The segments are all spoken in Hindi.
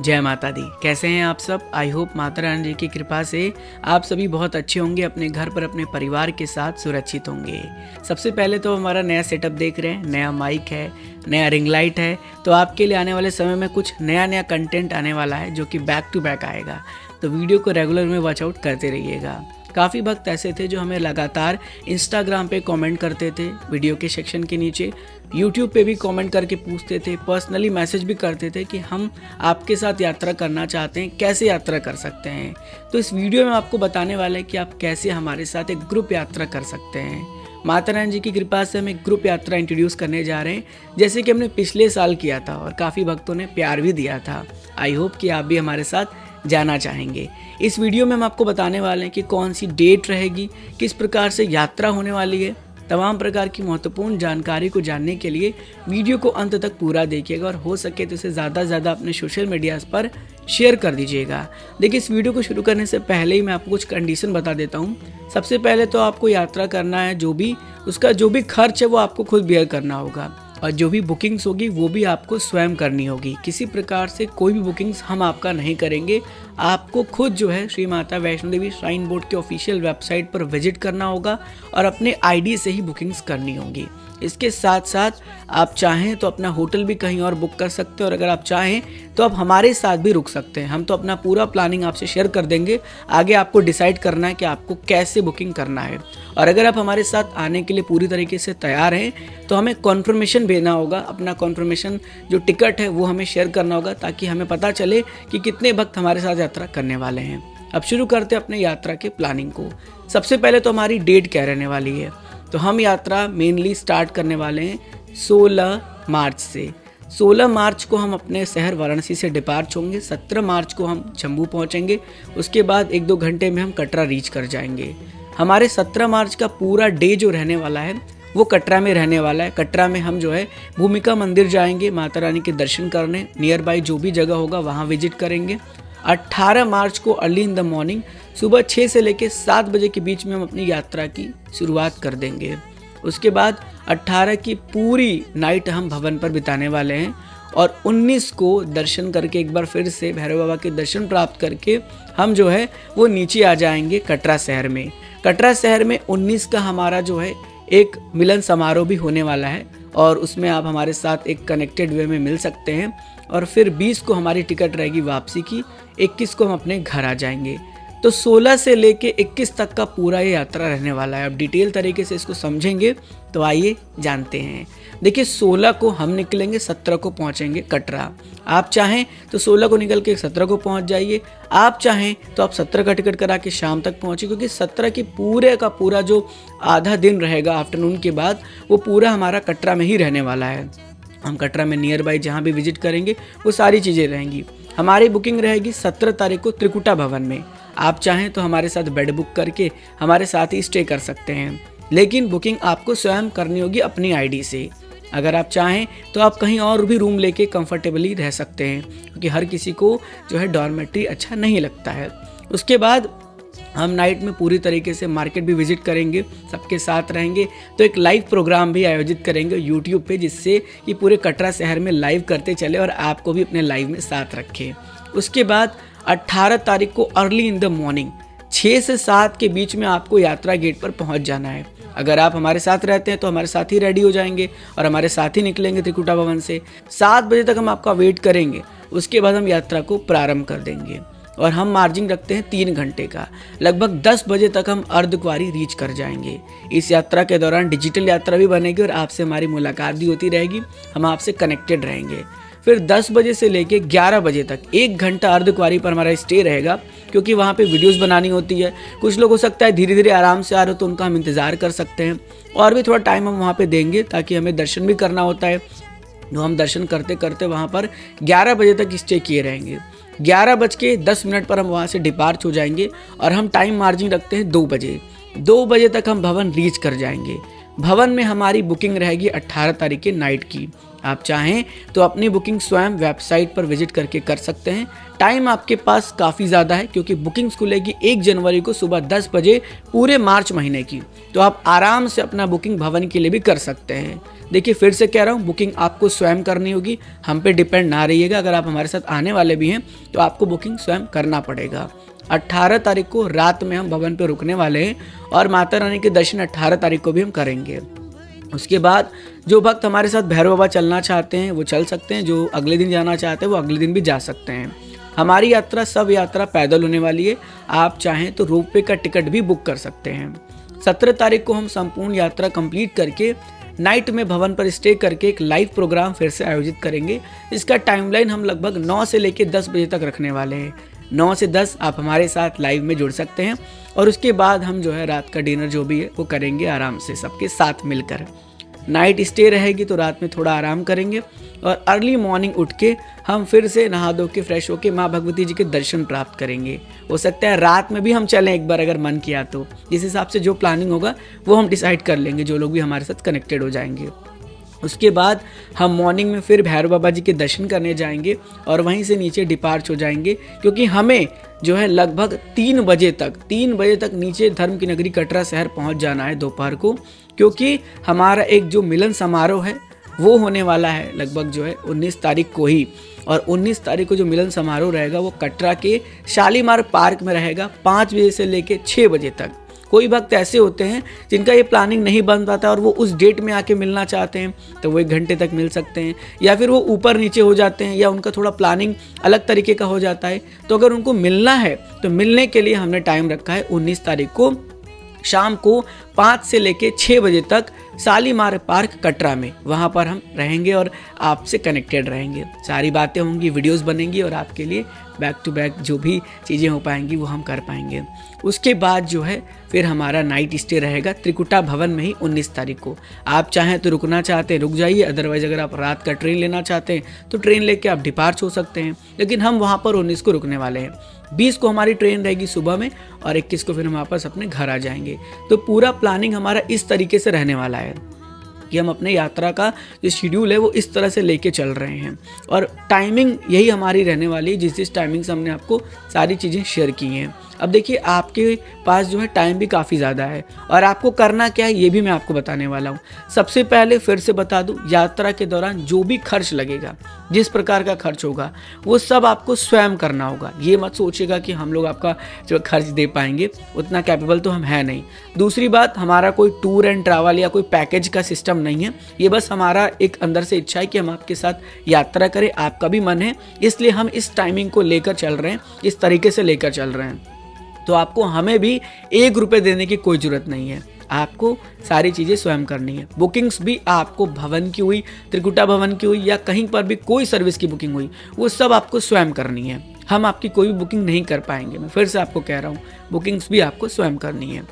जय माता दी। कैसे हैं आप सब? आई होप माता रानी जी की कृपा से आप सभी बहुत अच्छे होंगे, अपने घर पर अपने परिवार के साथ सुरक्षित होंगे। सबसे पहले तो हमारा नया सेटअप देख रहे हैं, नया माइक है, नया रिंग लाइट है। तो आपके लिए आने वाले समय में कुछ नया कंटेंट आने वाला है जो कि बैक टू बैक आएगा। तो वीडियो को रेगुलर में वॉच आउट करते रहिएगा। काफ़ी भक्त ऐसे थे जो हमें लगातार इंस्टाग्राम पे कमेंट करते थे, वीडियो के सेक्शन के नीचे, यूट्यूब पे भी कमेंट करके पूछते थे, पर्सनली मैसेज भी करते थे कि हम आपके साथ यात्रा करना चाहते हैं, कैसे यात्रा कर सकते हैं। तो इस वीडियो में आपको बताने वाले हैं कि आप कैसे हमारे साथ एक ग्रुप यात्रा कर सकते हैं। माता रानी जी की कृपा से हम एक ग्रुप यात्रा इंट्रोड्यूस करने जा रहे हैं, जैसे कि हमने पिछले साल किया था और काफ़ी भक्तों ने प्यार भी दिया था। आई होप कि आप भी हमारे साथ जाना चाहेंगे। इस वीडियो में हम आपको बताने वाले हैं कि कौन सी डेट रहेगी, किस प्रकार से यात्रा होने वाली है। तमाम प्रकार की महत्वपूर्ण जानकारी को जानने के लिए वीडियो को अंत तक पूरा देखिएगा और हो सके तो इसे ज़्यादा से ज़्यादा अपने सोशल मीडियाज़ पर शेयर कर दीजिएगा। देखिए, इस वीडियो को शुरू करने से पहले ही मैं आपको कुछ कंडीशन बता देता हूँ। सबसे पहले तो आपको यात्रा करना है, उसका जो भी खर्च है वो आपको खुद बेयर करना होगा और जो भी बुकिंग्स होगी वो भी आपको स्वयं करनी होगी। किसी प्रकार से कोई भी बुकिंग्स हम आपका नहीं करेंगे। आपको खुद जो है श्री माता वैष्णो देवी श्राइन बोर्ड के ऑफिशियल वेबसाइट पर विजिट करना होगा और अपने आईडी से ही बुकिंग्स करनी होगी। इसके साथ साथ आप चाहें तो अपना होटल भी कहीं और बुक कर सकते हैं और अगर आप चाहें तो आप हमारे साथ भी रुक सकते हैं। हम तो अपना पूरा प्लानिंग आपसे शेयर कर देंगे। आगे आपको डिसाइड करना है कि आपको कैसे बुकिंग करना है। और अगर आप हमारे साथ आने के लिए पूरी तरीके से तैयार हैं तो हमें कॉन्फर्मेशन भेजना होगा। अपना कॉन्फर्मेशन जो टिकट है वो हमें शेयर करना होगा ताकि हमें पता चले कि कितने भक्त हमारे साथ यात्रा करने वाले हैं। अब शुरू करते हैं अपने यात्रा के प्लानिंग को। सबसे पहले तो हमारी डेट क्या रहने वाली है। तो हम यात्रा मेनली स्टार्ट करने वाले हैं 16 मार्च से। 16 मार्च को हम अपने शहर वाराणसी से डिपार्च होंगे। 17 मार्च को हम जम्मू पहुंचेंगे। उसके बाद 1-2 घंटे में हम कटरा रीच कर जाएंगे। हमारे 17 मार्च का पूरा डे जो रहने वाला है वो कटरा में रहने वाला है। कटरा में हम जो है भूमिका मंदिर जाएंगे, माता रानी के दर्शन करने। नियर बाई जो भी जगह होगा वहाँ विजिट करेंगे। 18 मार्च को अर्ली इन द मॉर्निंग सुबह 6 से लेकर 7 बजे के बीच में हम अपनी यात्रा की शुरुआत कर देंगे। उसके बाद 18 की पूरी नाइट हम भवन पर बिताने वाले हैं और 19 को दर्शन करके एक बार फिर से भैरव बाबा के दर्शन प्राप्त करके हम जो है वो नीचे आ जाएंगे कटरा शहर में। कटरा शहर में 19 का हमारा जो है एक मिलन समारोह भी होने वाला है और उसमें आप हमारे साथ एक कनेक्टेड वे में मिल सकते हैं। और फिर 20 को हमारी टिकट रहेगी वापसी की। 21 को हम अपने घर आ जाएंगे। तो 16 से लेके 21 तक का पूरा ये यात्रा रहने वाला है। अब डिटेल तरीके से इसको समझेंगे तो आइए जानते हैं। देखिए, 16 को हम निकलेंगे, 17 को पहुंचेंगे कटरा। आप चाहें तो 16 को निकल के 17 को पहुंच जाइए। आप चाहें तो आप 17 का टिकट करा के शाम तक पहुंचिए, क्योंकि 17 की पूरे का पूरा जो आधा दिन रहेगा आफ्टरनून के बाद वो पूरा हमारा कटरा में ही रहने वाला है। हम कटरा में नियर बाई जहाँ भी विजिट करेंगे वो सारी चीज़ें रहेंगी। हमारी बुकिंग रहेगी 17 तारीख को त्रिकुटा भवन में। आप चाहें तो हमारे साथ बेड बुक करके हमारे साथ ही स्टे कर सकते हैं, लेकिन बुकिंग आपको स्वयं करनी होगी अपनी आईडी से। अगर आप चाहें तो आप कहीं और भी रूम लेके कंफर्टेबली रह सकते हैं, क्योंकि हर किसी को जो है डॉर्मेट्री अच्छा नहीं लगता है। उसके बाद हम नाइट में पूरी तरीके से मार्केट भी विजिट करेंगे, सबके साथ रहेंगे। तो एक लाइव प्रोग्राम भी आयोजित करेंगे यूट्यूब पे, जिससे कि पूरे कटरा शहर में लाइव करते चले और आपको भी अपने लाइव में साथ रखें। उसके बाद 18 तारीख को अर्ली इन द मॉर्निंग 6 से 7 के बीच में आपको यात्रा गेट पर पहुंच जाना है। अगर आप हमारे साथ रहते हैं तो हमारे साथ ही रेडी हो जाएंगे और हमारे साथ ही निकलेंगे त्रिकुटा भवन से। 7 बजे तक हम आपका वेट करेंगे। उसके बाद हम यात्रा को प्रारंभ कर देंगे और हम मार्जिंग रखते हैं 3 घंटे का। लगभग 10 बजे तक हम अर्धकुंवारी रीच कर जाएंगे। इस यात्रा के दौरान डिजिटल यात्रा भी बनेगी और आपसे हमारी मुलाकात भी होती रहेगी। हम आपसे कनेक्टेड रहेंगे। फिर 10 बजे से लेके 11 बजे तक 1 घंटा अर्धकुंवारी पर हमारा स्टे रहेगा, क्योंकि वहाँ पे वीडियोस बनानी होती है। कुछ लोग हो सकता है धीरे धीरे आराम से आ रहे हो तो उनका हम इंतज़ार कर सकते हैं और भी थोड़ा टाइम हम वहाँ पे देंगे, ताकि हमें दर्शन भी करना होता है। तो हम दर्शन करते करते वहाँ पर 11 बजे तक स्टे किए रहेंगे। 11:10 पर हम वहाँ से डिपार्च हो जाएंगे और हम टाइम मार्जिन रखते हैं 2 बजे। 2 बजे तक हम भवन रीच कर जाएंगे। भवन में हमारी बुकिंग रहेगी 18 तारीख के नाइट की। आप चाहें तो अपनी बुकिंग स्वयं वेबसाइट पर विजिट करके कर सकते हैं। टाइम आपके पास काफ़ी ज़्यादा है क्योंकि बुकिंग्स खुलेगी 1 जनवरी को सुबह 10 बजे पूरे मार्च महीने की। तो आप आराम से अपना बुकिंग भवन के लिए भी कर सकते हैं। देखिए फिर से कह रहा हूँ, बुकिंग आपको स्वयं करनी होगी, हम पे डिपेंड ना रहिएगा। अगर आप हमारे साथ आने वाले भी हैं तो आपको बुकिंग स्वयं करना पड़ेगा। 18 तारीख को रात में हम भवन पे रुकने वाले हैं और माता रानी के दर्शन 18 तारीख को भी हम करेंगे। उसके बाद जो भक्त हमारे साथ भैरव बाबा चलना चाहते हैं वो चल सकते हैं, जो अगले दिन जाना चाहते हैं वो अगले दिन भी जा सकते हैं। हमारी यात्रा सब यात्रा पैदल होने वाली है। आप चाहें तो रोपवे का टिकट भी बुक कर सकते हैं। 17 तारीख को हम संपूर्ण यात्रा कंप्लीट करके नाइट में भवन पर स्टे करके एक लाइव प्रोग्राम फिर से आयोजित करेंगे। इसका टाइमलाइन हम लगभग 9 से लेकर 10 बजे तक रखने वाले हैं। 9 से 10 आप हमारे साथ लाइव में जुड़ सकते हैं और उसके बाद हम जो है रात का डिनर जो भी है वो करेंगे आराम से सबके साथ मिलकर। नाइट स्टे रहेगी तो रात में थोड़ा आराम करेंगे और अर्ली मॉर्निंग उठ के हम फिर से नहा धो के फ्रेश होके माँ भगवती जी के दर्शन प्राप्त करेंगे। हो सकता है रात में भी हम चलें एक बार अगर मन किया तो। जिस हिसाब से जो प्लानिंग होगा वो हम डिसाइड कर लेंगे, जो लोग भी हमारे साथ कनेक्टेड हो जाएंगे। उसके बाद हम मॉर्निंग में फिर भैरव बाबा जी के दर्शन करने जाएंगे और वहीं से नीचे डिपार्च हो जाएंगे क्योंकि हमें जो है लगभग 3 बजे तक नीचे धर्म की नगरी कटरा शहर पहुंच जाना है दोपहर को, क्योंकि हमारा एक जो मिलन समारोह है वो होने वाला है लगभग जो है 19 तारीख को ही। और 19 तारीख को जो मिलन समारोह रहेगा वो कटरा के शालीमार पार्क में रहेगा 5 बजे से लेकर 6 बजे तक। कोई भक्त ऐसे होते हैं जिनका ये प्लानिंग नहीं बन पाता और वो उस डेट में आके मिलना चाहते हैं तो वो 1 घंटे तक मिल सकते हैं, या फिर वो ऊपर नीचे हो जाते हैं या उनका थोड़ा प्लानिंग अलग तरीके का हो जाता है। तो अगर उनको मिलना है तो मिलने के लिए हमने टाइम रखा है 19 तारीख को शाम को 5 से लेके 6 बजे तक शालीमार पार्क कटरा में। वहाँ पर हम रहेंगे और आपसे कनेक्टेड रहेंगे। सारी बातें होंगी, वीडियोस बनेंगी और आपके लिए बैक टू बैक जो भी चीज़ें हो पाएंगी वो हम कर पाएंगे। उसके बाद जो है फिर हमारा नाइट स्टे रहेगा त्रिकुटा भवन में ही 19 तारीख को। आप चाहें तो रुकना चाहते हैं रुक जाइए, अदरवाइज अगर आप रात का ट्रेन लेना चाहते हैं तो ट्रेन लेके आप डिपार्च हो सकते हैं। लेकिन हम वहाँ पर 19 को रुकने वाले हैं। 20 को हमारी ट्रेन रहेगी सुबह में और 21 को फिर हम वापस अपने घर आ जाएंगे। तो पूरा प्लानिंग हमारा इस तरीके से रहने वाला है कि हम अपने यात्रा का जो शेड्यूल है वो इस तरह से लेके चल रहे हैं और टाइमिंग यही हमारी रहने वाली है जिस टाइमिंग से हमने आपको सारी चीज़ें शेयर की हैं। अब देखिए आपके पास जो है टाइम भी काफ़ी ज़्यादा है और आपको करना क्या है ये भी मैं आपको बताने वाला हूँ। सबसे पहले फिर से बता दूँ, यात्रा के दौरान जो भी खर्च लगेगा, जिस प्रकार का खर्च होगा वो सब आपको स्वयं करना होगा। ये मत सोचिएगा कि हम लोग आपका जो खर्च दे पाएंगे, उतना कैपेबल तो हम है नहीं। दूसरी बात, हमारा कोई टूर एंड ट्रैवल या कोई पैकेज का सिस्टम नहीं है। ये बस हमारा एक अंदर से इच्छा है कि हम आपके साथ यात्रा करें, आपका भी मन है, इसलिए हम इस टाइमिंग को लेकर चल रहे हैं, इस तरीके से लेकर चल रहे हैं। तो आपको हमें भी 1 रुपये देने की कोई ज़रूरत नहीं है, आपको सारी चीज़ें स्वयं करनी है। बुकिंग्स भी आपको भवन की हुई, त्रिकुटा भवन की हुई या कहीं पर भी कोई सर्विस की बुकिंग हुई, वो सब आपको स्वयं करनी है। हम आपकी कोई भी बुकिंग नहीं कर पाएंगे। मैं फिर से आपको कह रहा हूँ, बुकिंग्स भी आपको स्वयं करनी है।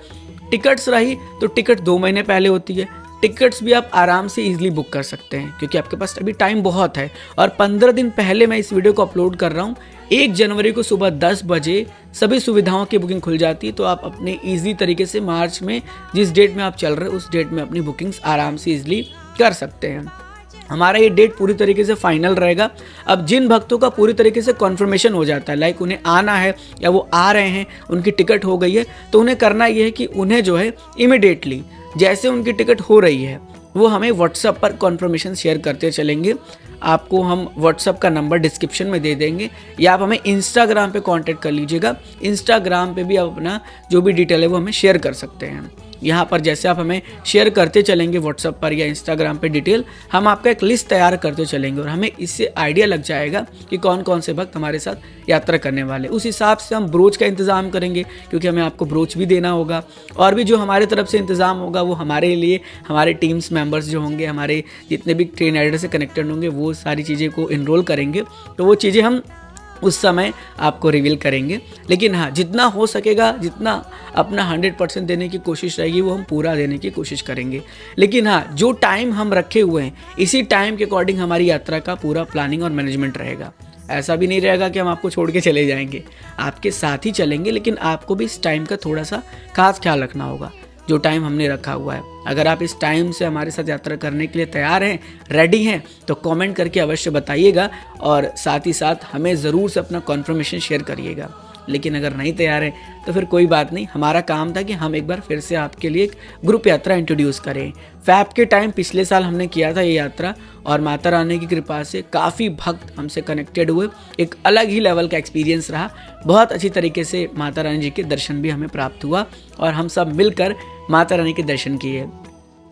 टिकट्स रही तो टिकट 2 महीने पहले होती है। टिकट्स भी आप आराम से इजीली बुक कर सकते हैं क्योंकि आपके पास अभी टाइम बहुत है। और 15 दिन पहले मैं इस वीडियो को अपलोड कर रहा हूँ। 1 जनवरी को सुबह 10 बजे सभी सुविधाओं की बुकिंग खुल जाती है। तो आप अपने ईजी तरीके से मार्च में जिस डेट में आप चल रहे हैं उस डेट में अपनी बुकिंग्स आराम से ईजिली कर सकते हैं। हमारा ये डेट पूरी तरीके से फाइनल रहेगा। अब जिन भक्तों का पूरी तरीके से कॉन्फर्मेशन हो जाता है, लाइक उन्हें आना है या वो आ रहे हैं, उनकी टिकट हो गई है, तो उन्हें करना ये है कि उन्हें जो है इमिडिएटली जैसे उनकी टिकट हो रही है वो हमें व्हाट्सएप पर कॉन्फर्मेशन शेयर करते चलेंगे। आपको हम व्हाट्सएप का नंबर डिस्क्रिप्शन में दे देंगे या आप हमें इंस्टाग्राम पे कांटेक्ट कर लीजिएगा। इंस्टाग्राम पे भी आप अपना जो भी डिटेल है वो हमें शेयर कर सकते हैं। यहाँ पर जैसे आप हमें शेयर करते चलेंगे व्हाट्सएप पर या इंस्टाग्राम पे डिटेल, हम आपका एक लिस्ट तैयार करते चलेंगे और हमें इससे आइडिया लग जाएगा कि कौन कौन से भक्त हमारे साथ यात्रा करने वाले। उस हिसाब से हम ब्रोच का इंतज़ाम करेंगे क्योंकि हमें आपको ब्रोच भी देना होगा और भी जो हमारे तरफ से इंतज़ाम होगा वो हमारे लिए हमारे टीम्स मेंबर्स जो होंगे, हमारे जितने भी ट्रेन राइडर से कनेक्टेड होंगे, वो सारी चीज़ें को इनरोल करेंगे। तो वो चीज़ें हम उस समय आपको रिवील करेंगे। लेकिन हाँ, जितना हो सकेगा, जितना अपना 100% देने की कोशिश रहेगी वो हम पूरा देने की कोशिश करेंगे। लेकिन हाँ, जो टाइम हम रखे हुए हैं इसी टाइम के अकॉर्डिंग हमारी यात्रा का पूरा प्लानिंग और मैनेजमेंट रहेगा। ऐसा भी नहीं रहेगा कि हम आपको छोड़ के चले जाएंगे, आपके साथ ही चलेंगे, लेकिन आपको भी इस टाइम का थोड़ा सा खास ख्याल रखना होगा। जो टाइम हमने रखा हुआ है। अगर आप इस टाइम से हमारे साथ यात्रा करने के लिए तैयार हैं, रेडी हैं, तो कमेंट करके अवश्य बताइएगा और साथ ही साथ हमें ज़रूर से अपना कॉन्फर्मेशन शेयर करिएगा। लेकिन अगर नहीं तैयार है तो फिर कोई बात नहीं, हमारा काम था कि हम एक बार फिर से आपके लिए एक ग्रुप यात्रा इंट्रोड्यूस करें। फैब के टाइम पिछले साल हमने किया था ये यात्रा और माता रानी की कृपा से काफ़ी भक्त हमसे कनेक्टेड हुए। एक अलग ही लेवल का एक्सपीरियंस रहा। बहुत अच्छी तरीके से माता रानी जी के दर्शन भी हमें प्राप्त हुआ और हम सब मिलकर माता रानी के दर्शन किए।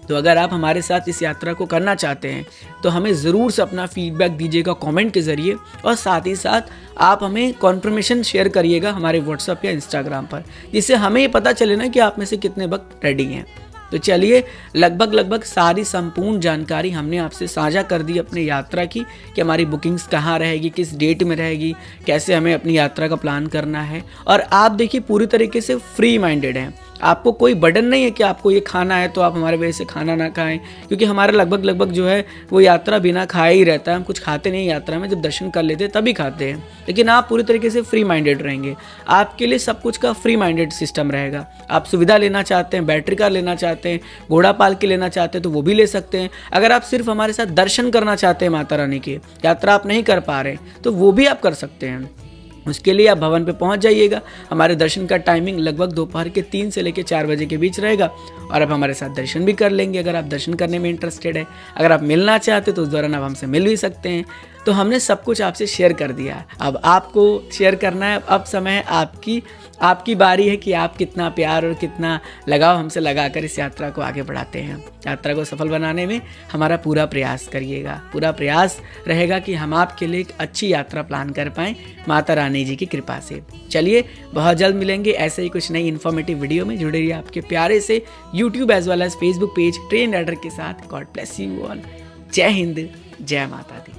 तो अगर आप हमारे साथ इस यात्रा को करना चाहते हैं तो हमें ज़रूर से अपना फीडबैक दीजिएगा कमेंट के ज़रिए और साथ ही साथ आप हमें कॉन्फर्मेशन शेयर करिएगा हमारे व्हाट्सएप या इंस्टाग्राम पर, जिससे हमें ये पता चले ना कि आप में से कितने वक्त रेडी हैं। तो चलिए, लगभग सारी संपूर्ण जानकारी हमने आपसे साझा कर दी अपनी यात्रा की कि हमारी बुकिंग्स कहाँ रहेगी, किस डेट में रहेगी, कैसे हमें अपनी यात्रा का प्लान करना है। और आप देखिए पूरी तरीके से फ्री माइंडेड हैं, आपको कोई बर्डन नहीं है कि आपको ये खाना है तो आप हमारे वजह से खाना ना खाएं, क्योंकि हमारा लगभग जो है वो यात्रा बिना खाए ही रहता है। हम कुछ खाते नहीं यात्रा में, जब दर्शन कर लेते हैं तभी खाते हैं। लेकिन आप पूरी तरीके से फ्री माइंडेड रहेंगे, आपके लिए सब कुछ का फ्री माइंडेड सिस्टम रहेगा। आप सुविधा लेना चाहते हैं, बैटरी कार लेना चाहते हैं, घोड़ा पाल के लेना चाहते हैं तो वो भी ले सकते हैं। अगर आप सिर्फ हमारे साथ दर्शन करना चाहते हैं माता रानी की, यात्रा आप नहीं कर पा रहे तो वो भी आप कर सकते हैं। उसके लिए आप भवन पे पहुंच जाइएगा। हमारे दर्शन का टाइमिंग लगभग दोपहर के 3 से लेकर 4 बजे के बीच रहेगा और आप हमारे साथ दर्शन भी कर लेंगे अगर आप दर्शन करने में इंटरेस्टेड है। अगर आप मिलना चाहते तो उस दौरान आप हमसे मिल भी सकते हैं। तो हमने सब कुछ आपसे शेयर कर दिया है, अब आपको शेयर करना है। अब समय है आपकी बारी है कि आप कितना प्यार और कितना लगाव हमसे लगाकर इस यात्रा को आगे बढ़ाते हैं। यात्रा को सफल बनाने में हमारा पूरा प्रयास करिएगा, पूरा प्रयास रहेगा कि हम आपके लिए एक अच्छी यात्रा प्लान कर पाएँ माता रानी जी की कृपा से। चलिए, बहुत जल्द मिलेंगे ऐसे ही कुछ नई इन्फॉर्मेटिव वीडियो में। जुड़े रहिए आपके प्यारे से YouTube as well as Facebook page Train Rider के साथ। God bless you all. जय हिंद, जय माता दी।